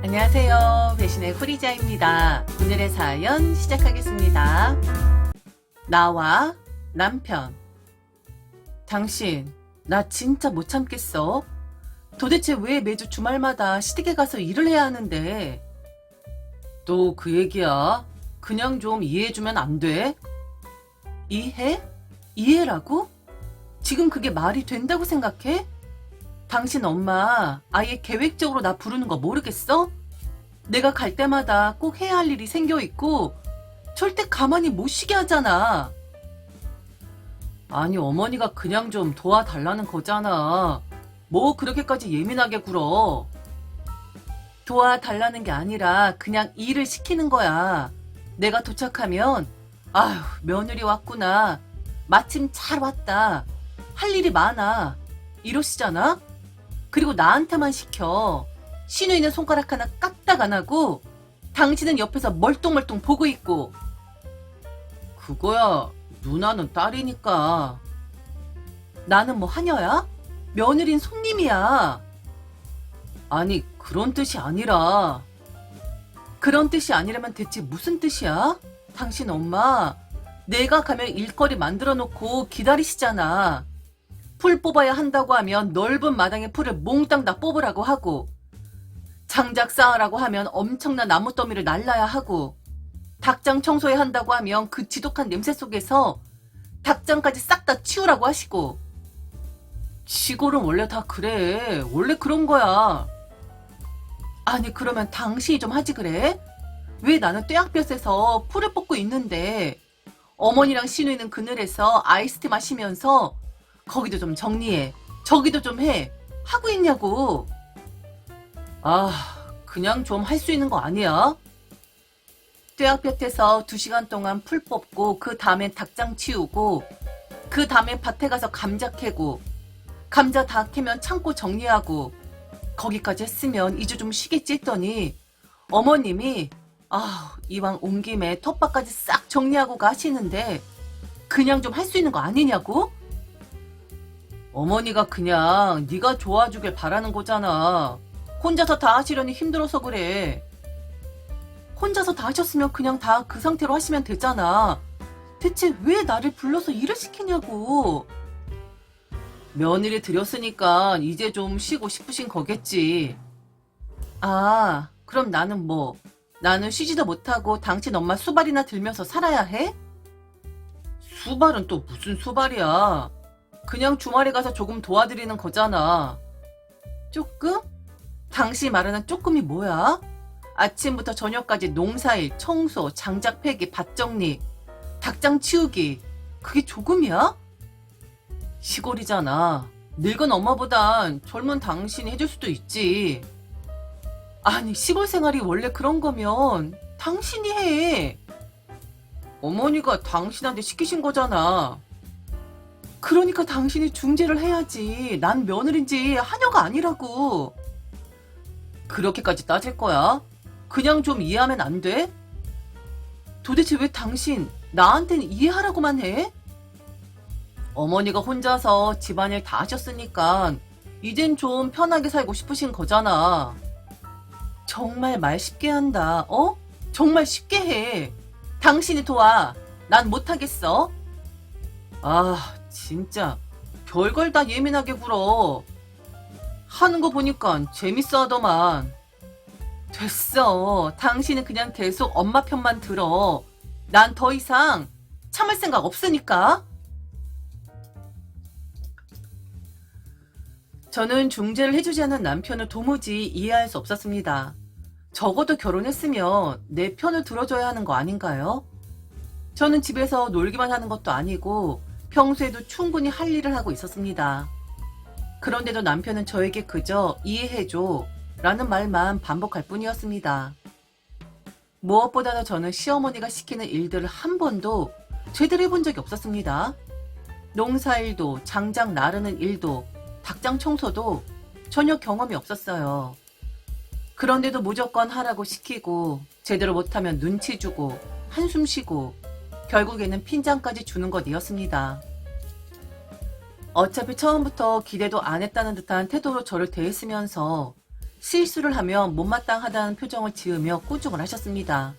안녕하세요. 배신의 후리자입니다. 오늘의 사연 시작하겠습니다. 나와 남편. 당신, 나 진짜 못 참겠어. 도대체 왜 매주 주말마다 시댁에 가서 일을 해야 하는데? 또 그 얘기야? 그냥 좀 이해해주면 안 돼? 이해? 이해라고? 지금 그게 말이 된다고 생각해? 당신 엄마 아예 계획적으로 나 부르는 거 모르겠어? 내가 갈 때마다 꼭 해야 할 일이 생겨 있고 절대 가만히 못 쉬게 하잖아. 아니 어머니가 그냥 좀 도와달라는 거잖아. 뭐 그렇게까지 예민하게 굴어. 도와달라는 게 아니라 그냥 일을 시키는 거야. 내가 도착하면 아휴 며느리 왔구나. 마침 잘 왔다. 할 일이 많아. 이러시잖아? 그리고 나한테만 시켜. 시누이는 손가락 하나 까딱 안 하고 당신은 옆에서 멀뚱멀뚱 보고 있고. 그거야 누나는 딸이니까. 나는 뭐 하녀야? 며느린 손님이야. 아니 그런 뜻이 아니라. 그런 뜻이 아니라면 대체 무슨 뜻이야? 당신 엄마 내가 가면 일거리 만들어 놓고 기다리시잖아. 풀 뽑아야 한다고 하면 넓은 마당에 풀을 몽땅 다 뽑으라고 하고, 장작 쌓으라고 하면 엄청난 나무 더미를 날라야 하고, 닭장 청소해야 한다고 하면 그 지독한 냄새 속에서 닭장까지 싹 다 치우라고 하시고. 시골은 원래 다 그래. 원래 그런 거야. 아니 그러면 당신이 좀 하지 그래? 왜 나는 뙤약볕에서 풀을 뽑고 있는데 어머니랑 시누이는 그늘에서 아이스티 마시면서 거기도 좀 정리해, 저기도 좀 해 하고 있냐고. 아, 그냥 좀 할 수 있는 거 아니야? 뙤약볕에서 2시간 동안 풀 뽑고 그 다음엔 닭장 치우고 그 다음엔 밭에 가서 감자 캐고 감자 다 캐면 창고 정리하고 거기까지 했으면 이제 좀 쉬겠지 했더니 어머님이 이왕 온 김에 텃밭까지 싹 정리하고 가시는데 그냥 좀 할 수 있는 거 아니냐고? 어머니가 그냥 네가 좋아주길 바라는 거잖아. 혼자서 다 하시려니 힘들어서 그래. 혼자서 다 하셨으면 그냥 다 그 상태로 하시면 되잖아. 대체 왜 나를 불러서 일을 시키냐고. 며느리 들였으니까 이제 좀 쉬고 싶으신 거겠지. 아, 그럼 나는 뭐? 나는 쉬지도 못하고 당신 엄마 수발이나 들면서 살아야 해? 수발은 또 무슨 수발이야. 그냥 주말에 가서 조금 도와드리는 거잖아. 조금? 당신 말하는 조금이 뭐야? 아침부터 저녁까지 농사일, 청소, 장작 패기, 밭 정리, 닭장 치우기. 그게 조금이야? 시골이잖아. 늙은 엄마보단 젊은 당신이 해줄 수도 있지. 아니 시골 생활이 원래 그런 거면 당신이 해. 어머니가 당신한테 시키신 거잖아. 그러니까 당신이 중재를 해야지. 난 며느리인지 하녀가 아니라고. 그렇게까지 따질 거야? 그냥 좀 이해하면 안 돼? 도대체 왜 당신 나한테는 이해하라고만 해? 어머니가 혼자서 집안일 다 하셨으니까 이젠 좀 편하게 살고 싶으신 거잖아. 정말 말 쉽게 한다. 어? 정말 쉽게 해. 당신이 도와. 난 못하겠어. 아 진짜 별걸 다 예민하게 굴어. 하는 거 보니까 재밌어 하더만. 됐어. 당신은 그냥 계속 엄마 편만 들어. 난 더 이상 참을 생각 없으니까. 저는 중재를 해주지 않는 남편을 도무지 이해할 수 없었습니다. 적어도 결혼했으면 내 편을 들어줘야 하는 거 아닌가요? 저는 집에서 놀기만 하는 것도 아니고 평소에도 충분히 할 일을 하고 있었습니다. 그런데도 남편은 저에게 그저 이해해줘 라는 말만 반복할 뿐이었습니다. 무엇보다도 저는 시어머니가 시키는 일들을 한 번도 제대로 해본 적이 없었습니다. 농사일도 장작 나르는 일도 닭장 청소도 전혀 경험이 없었어요. 그런데도 무조건 하라고 시키고 제대로 못하면 눈치 주고 한숨 쉬고 결국에는 핀잔까지 주는 것이었습니다. 어차피 처음부터 기대도 안 했다는 듯한 태도로 저를 대했으면서 실수를 하면 못마땅하다는 표정을 지으며 꾸중을 하셨습니다.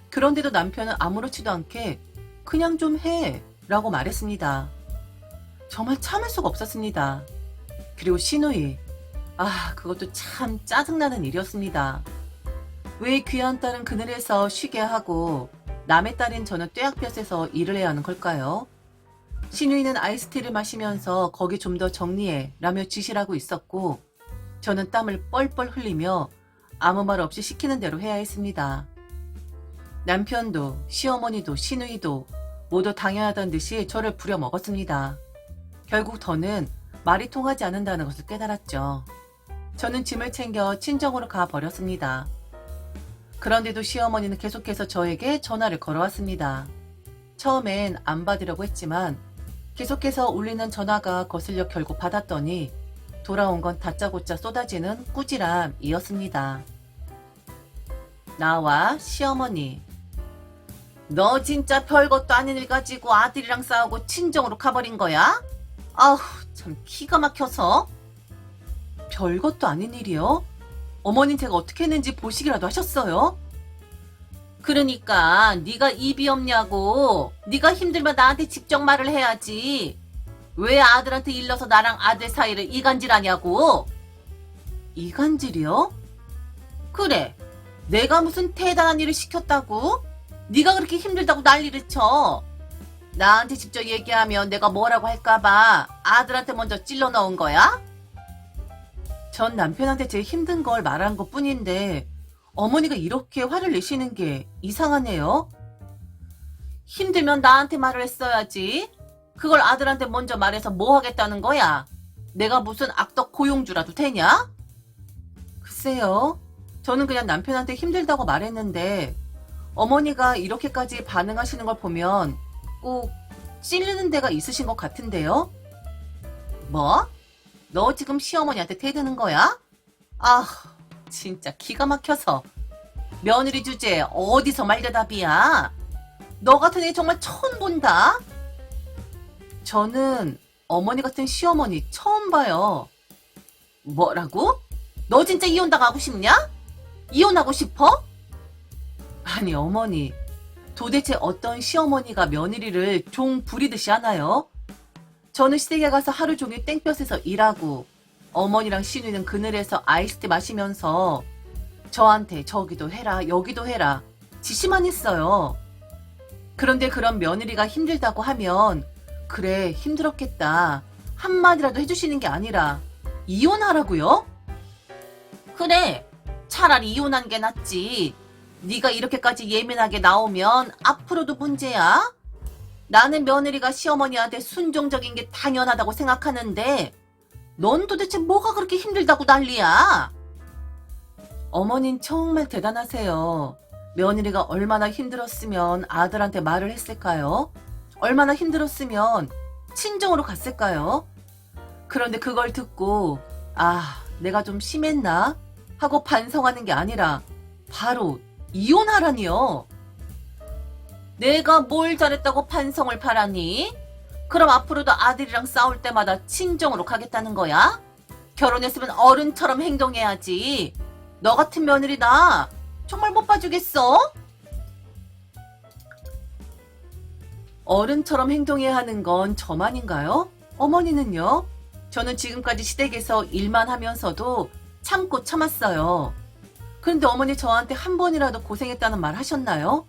그런데도 남편은 아무렇지도 않게 그냥 좀 해 라고 말했습니다. 정말 참을 수가 없었습니다. 그리고 시누이, 그것도 참 짜증나는 일이었습니다. 왜 귀한 딸은 그늘에서 쉬게 하고 남의 딸인 저는 떼약볕에서 일을 해야 하는 걸까요? 시누이는 아이스티를 마시면서 거기 좀 더 정리해 라며 지시를 하고 있었고 저는 땀을 뻘뻘 흘리며 아무 말 없이 시키는 대로 해야 했습니다. 남편도 시어머니도 시누이도 모두 당연하던 듯이 저를 부려먹었습니다. 결국 더는 말이 통하지 않는다는 것을 깨달았죠. 저는 짐을 챙겨 친정으로 가버렸습니다. 그런데도 시어머니는 계속해서 저에게 전화를 걸어왔습니다. 처음엔 안 받으려고 했지만 계속해서 울리는 전화가 거슬려 결국 받았더니 돌아온 건 다짜고짜 쏟아지는 꾸지람이었습니다. 나와 시어머니. 너 진짜 별것도 아닌 일 가지고 아들이랑 싸우고 친정으로 가버린 거야? 아우, 참 기가 막혀서. 별것도 아닌 일이요? 어머님 제가 어떻게 했는지 보시기라도 하셨어요? 그러니까 네가 입이 없냐고. 네가 힘들면 나한테 직접 말을 해야지. 왜 아들한테 일러서 나랑 아들 사이를 이간질하냐고. 이간질이요? 그래. 내가 무슨 대단한 일을 시켰다고? 네가 그렇게 힘들다고 난리를 쳐. 나한테 직접 얘기하면 내가 뭐라고 할까봐 아들한테 먼저 찔러 넣은 거야? 전 남편한테 제 힘든 걸 말한 것 뿐인데 어머니가 이렇게 화를 내시는 게 이상하네요. 힘들면 나한테 말을 했어야지. 그걸 아들한테 먼저 말해서 뭐 하겠다는 거야? 내가 무슨 악덕 고용주라도 되냐? 글쎄요. 저는 그냥 남편한테 힘들다고 말했는데 어머니가 이렇게까지 반응하시는 걸 보면 꼭 찔리는 데가 있으신 것 같은데요? 뭐? 너 지금 시어머니한테 대드는 거야? 진짜 기가 막혀서. 며느리 주제에 어디서 말대답이야? 너 같은 애 정말 처음 본다? 저는 어머니 같은 시어머니 처음 봐요. 뭐라고? 너 진짜 이혼당하고 싶냐? 이혼하고 싶어? 아니 어머니, 도대체 어떤 시어머니가 며느리를 종 부리듯이 하나요? 저는 시댁에 가서 하루 종일 땡볕에서 일하고 어머니랑 시누이는 그늘에서 아이스티 마시면서 저한테 저기도 해라 여기도 해라 지시만 했어요. 그런데 그런 며느리가 힘들다고 하면 그래 힘들었겠다 한마디라도 해주시는 게 아니라 이혼하라고요? 그래 차라리 이혼한 게 낫지. 네가 이렇게까지 예민하게 나오면 앞으로도 문제야. 나는 며느리가 시어머니한테 순종적인 게 당연하다고 생각하는데 넌 도대체 뭐가 그렇게 힘들다고 난리야? 어머닌 정말 대단하세요. 며느리가 얼마나 힘들었으면 아들한테 말을 했을까요? 얼마나 힘들었으면 친정으로 갔을까요? 그런데 그걸 듣고 내가 좀 심했나? 하고 반성하는 게 아니라 바로 이혼하라니요. 내가 뭘 잘했다고 반성을 바라니? 그럼 앞으로도 아들이랑 싸울 때마다 친정으로 가겠다는 거야? 결혼했으면 어른처럼 행동해야지. 너 같은 며느리 나 정말 못 봐주겠어? 어른처럼 행동해야 하는 건 저만인가요? 어머니는요? 저는 지금까지 시댁에서 일만 하면서도 참고 참았어요. 그런데 어머니 저한테 한 번이라도 고생했다는 말 하셨나요?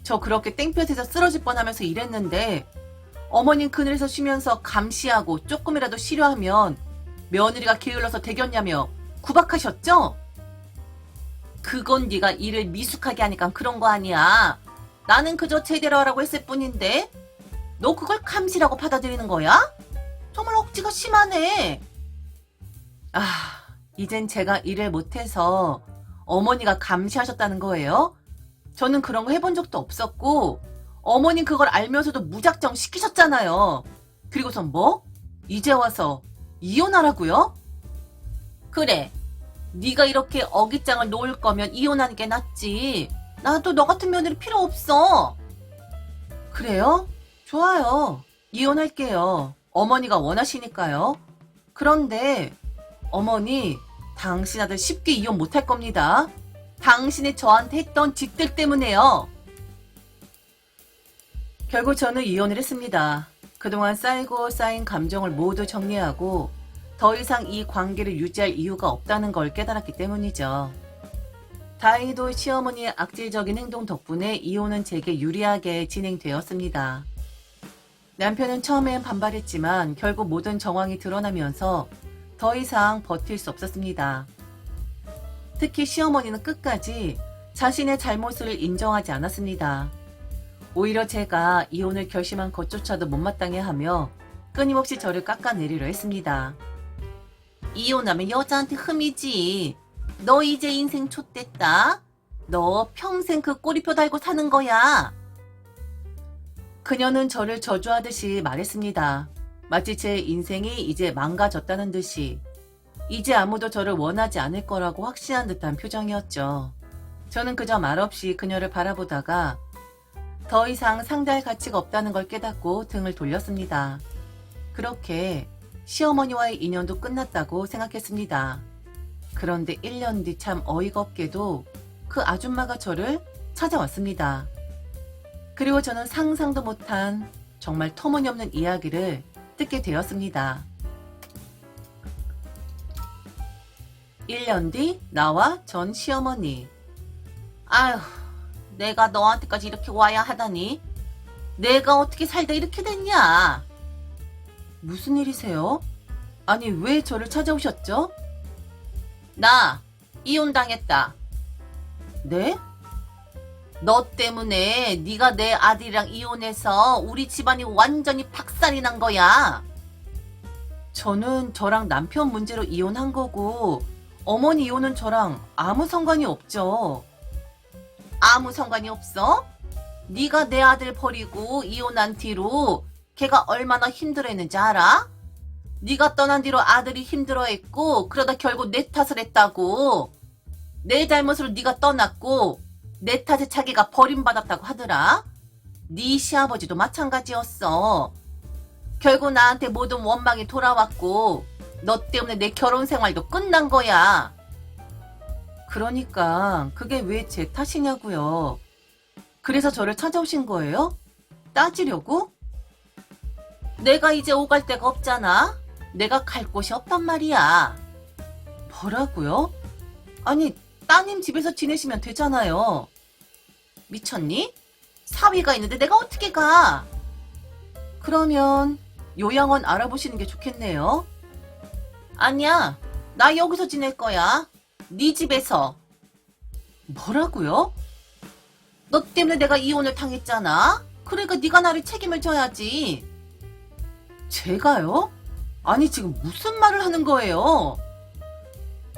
저 그렇게 땡볕에서 쓰러질 뻔하면서 일했는데 어머님 그늘에서 쉬면서 감시하고 조금이라도 싫어하면 며느리가 게을러서 대겼냐며 구박하셨죠? 그건 네가 일을 미숙하게 하니까 그런 거 아니야. 나는 그저 제대로 하라고 했을 뿐인데 너 그걸 감시라고 받아들이는 거야? 정말 억지가 심하네. 이젠 제가 일을 못해서 어머니가 감시하셨다는 거예요? 저는 그런 거 해본 적도 없었고 어머님 그걸 알면서도 무작정 시키셨잖아요. 그리고선 뭐? 이제 와서 이혼하라고요? 그래. 네가 이렇게 어깃장을 놓을 거면 이혼하는 게 낫지. 나도 너 같은 며느리 필요 없어. 그래요? 좋아요. 이혼할게요. 어머니가 원하시니까요. 그런데 어머니 당신 아들 쉽게 이혼 못할 겁니다. 당신이 저한테 했던 짓들 때문에요. 결국 저는 이혼을 했습니다. 그동안 쌓이고 쌓인 감정을 모두 정리하고 더 이상 이 관계를 유지할 이유가 없다는 걸 깨달았기 때문이죠. 다행히도 시어머니의 악질적인 행동 덕분에 이혼은 제게 유리하게 진행되었습니다. 남편은 처음엔 반발했지만 결국 모든 정황이 드러나면서 더 이상 버틸 수 없었습니다. 특히 시어머니는 끝까지 자신의 잘못을 인정하지 않았습니다. 오히려 제가 이혼을 결심한 것조차도 못마땅해 하며 끊임없이 저를 깎아내리려 했습니다. 이혼하면 여자한테 흠이지. 너 이제 인생 좆됐다. 너 평생 그 꼬리표 달고 사는 거야. 그녀는 저를 저주하듯이 말했습니다. 마치 제 인생이 이제 망가졌다는 듯이. 이제 아무도 저를 원하지 않을 거라고 확신한 듯한 표정이었죠. 저는 그저 말없이 그녀를 바라보다가 더 이상 상대할 가치가 없다는 걸 깨닫고 등을 돌렸습니다. 그렇게 시어머니와의 인연도 끝났다고 생각했습니다. 그런데 1년 뒤 참 어이가 없게도 그 아줌마가 저를 찾아왔습니다. 그리고 저는 상상도 못한 정말 터무니없는 이야기를 듣게 되었습니다. 1년 뒤 나와 전 시어머니. 아휴, 내가 너한테까지 이렇게 와야 하다니. 내가 어떻게 살다 이렇게 됐냐? 무슨 일이세요? 아니, 왜 저를 찾아오셨죠? 나 이혼당했다. 네? 너 때문에 네가 내 아들이랑 이혼해서 우리 집안이 완전히 박살이 난 거야. 저는 저랑 남편 문제로 이혼한 거고 어머니 이혼은 저랑 아무 상관이 없죠. 아무 상관이 없어? 네가 내 아들 버리고 이혼한 뒤로 걔가 얼마나 힘들어했는지 알아? 네가 떠난 뒤로 아들이 힘들어했고 그러다 결국 내 탓을 했다고. 내 잘못으로 네가 떠났고 내 탓에 자기가 버림받았다고 하더라. 네 시아버지도 마찬가지였어. 결국 나한테 모든 원망이 돌아왔고 너 때문에 내 결혼 생활도 끝난 거야. 그러니까 그게 왜 제 탓이냐고요. 그래서 저를 찾아오신 거예요? 따지려고? 내가 이제 오갈 데가 없잖아. 내가 갈 곳이 없단 말이야. 뭐라고요? 아니, 따님 집에서 지내시면 되잖아요. 미쳤니? 사위가 있는데 내가 어떻게 가? 그러면 요양원 알아보시는 게 좋겠네요. 아니야, 나 여기서 지낼 거야. 네 집에서. 뭐라고요? 너 때문에 내가 이혼을 당했잖아. 그러니까 네가 나를 책임을 져야지. 제가요? 아니, 지금 무슨 말을 하는 거예요?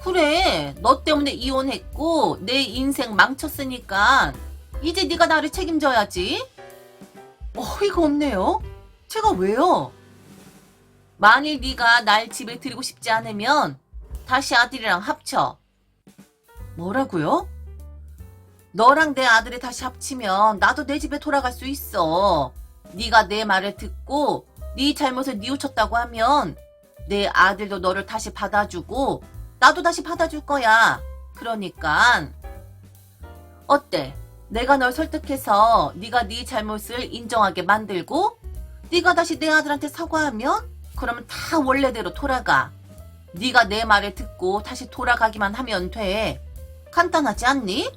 그래, 너 때문에 이혼했고 내 인생 망쳤으니까 이제 네가 나를 책임져야지. 어이가 없네요. 제가 왜요? 만일 네가 날 집에 들이고 싶지 않으면 다시 아들이랑 합쳐. 뭐라고요? 너랑 내 아들이 다시 합치면 나도 내 집에 돌아갈 수 있어. 네가 내 말을 듣고 네 잘못을 뉘우쳤다고 하면 내 아들도 너를 다시 받아주고 나도 다시 받아줄 거야. 그러니까 어때? 내가 널 설득해서 네가 네 잘못을 인정하게 만들고 네가 다시 내 아들한테 사과하면 그러면 다 원래대로 돌아가. 네가 내 말을 듣고 다시 돌아가기만 하면 돼. 간단하지 않니?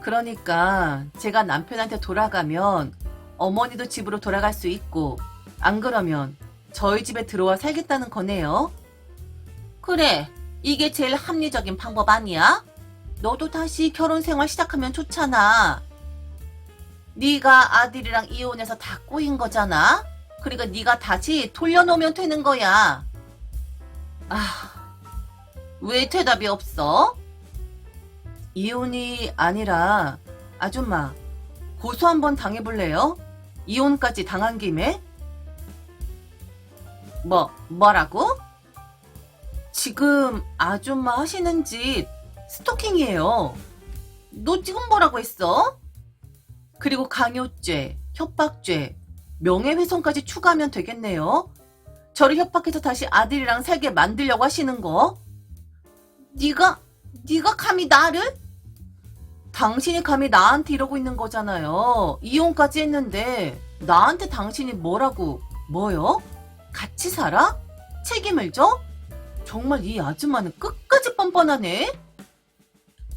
그러니까 제가 남편한테 돌아가면 어머니도 집으로 돌아갈 수 있고 안 그러면 저희 집에 들어와 살겠다는 거네요. 그래, 이게 제일 합리적인 방법 아니야? 너도 다시 결혼 생활 시작하면 좋잖아. 네가 아들이랑 이혼해서 다 꼬인 거잖아. 그러니까 네가 다시 돌려놓으면 되는 거야. 아, 왜 대답이 없어? 이혼이 아니라 아줌마, 고소 한번 당해볼래요? 이혼까지 당한 김에? 뭐라고? 지금 아줌마 하시는 짓 스토킹이에요. 너 지금 뭐라고 했어? 그리고 강요죄, 협박죄, 명예훼손까지 추가하면 되겠네요. 저를 협박해서 다시 아들이랑 살게 만들려고 하시는 거? 네가 감히 나를? 당신이 감히 나한테 이러고 있는 거잖아요. 이혼까지 했는데 나한테 당신이 뭐라고? 뭐요? 같이 살아? 책임을 져? 정말 이 아줌마는 끝까지 뻔뻔하네.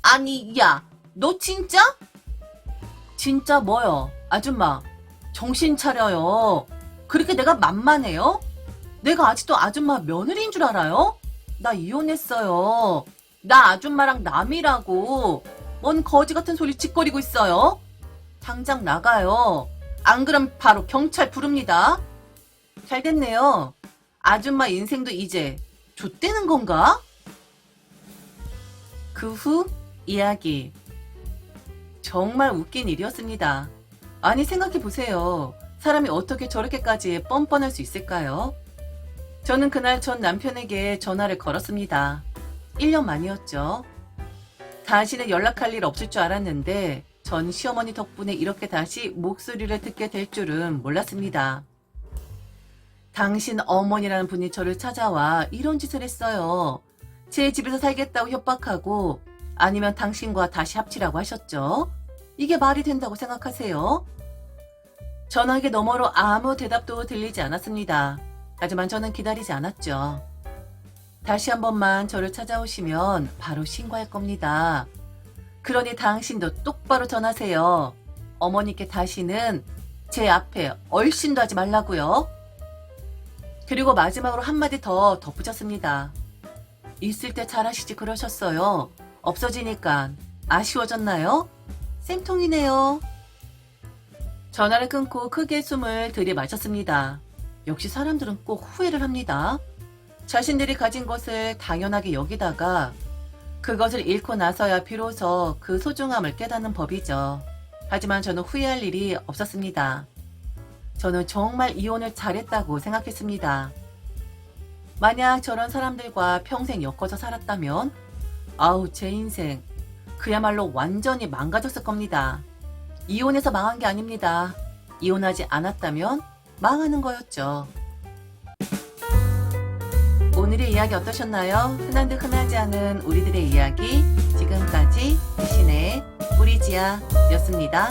아니, 야, 너 진짜? 진짜 뭐요? 아줌마, 정신 차려요. 그렇게 내가 만만해요? 내가 아직도 아줌마 며느리인 줄 알아요? 나 이혼했어요. 나 아줌마랑 남이라고. 뭔 거지 같은 소리 짓거리고 있어요? 당장 나가요. 안 그럼 바로 경찰 부릅니다. 잘 됐네요. 아줌마 인생도 이제 좆되는 건가? 그 후 이야기. 정말 웃긴 일이었습니다. 아니 생각해보세요. 사람이 어떻게 저렇게까지 뻔뻔할 수 있을까요? 저는 그날 전 남편에게 전화를 걸었습니다. 1년 만이었죠. 다시는 연락할 일 없을 줄 알았는데 전 시어머니 덕분에 이렇게 다시 목소리를 듣게 될 줄은 몰랐습니다. 당신 어머니라는 분이 저를 찾아와 이런 짓을 했어요. 제 집에서 살겠다고 협박하고 아니면 당신과 다시 합치라고 하셨죠. 이게 말이 된다고 생각하세요? 전화기 너머로 아무 대답도 들리지 않았습니다. 하지만 저는 기다리지 않았죠. 다시 한 번만 저를 찾아오시면 바로 신고할 겁니다. 그러니 당신도 똑바로 전하세요. 어머니께 다시는 제 앞에 얼씬도 하지 말라고요. 그리고 마지막으로 한마디 더 덧붙였습니다. 있을 때 잘하시지 그러셨어요. 없어지니까 아쉬워졌나요? 쌤통이네요. 전화를 끊고 크게 숨을 들이마셨습니다. 역시 사람들은 꼭 후회를 합니다. 자신들이 가진 것을 당연하게 여기다가 그것을 잃고 나서야 비로소 그 소중함을 깨닫는 법이죠. 하지만 저는 후회할 일이 없었습니다. 저는 정말 이혼을 잘했다고 생각했습니다. 만약 저런 사람들과 평생 엮어서 살았다면 아우 제 인생 그야말로 완전히 망가졌을 겁니다. 이혼해서 망한 게 아닙니다. 이혼하지 않았다면 망하는 거였죠. 오늘의 이야기 어떠셨나요? 흔한 듯 흔하지 않은 우리들의 이야기 지금까지 대신에 우리지아였습니다.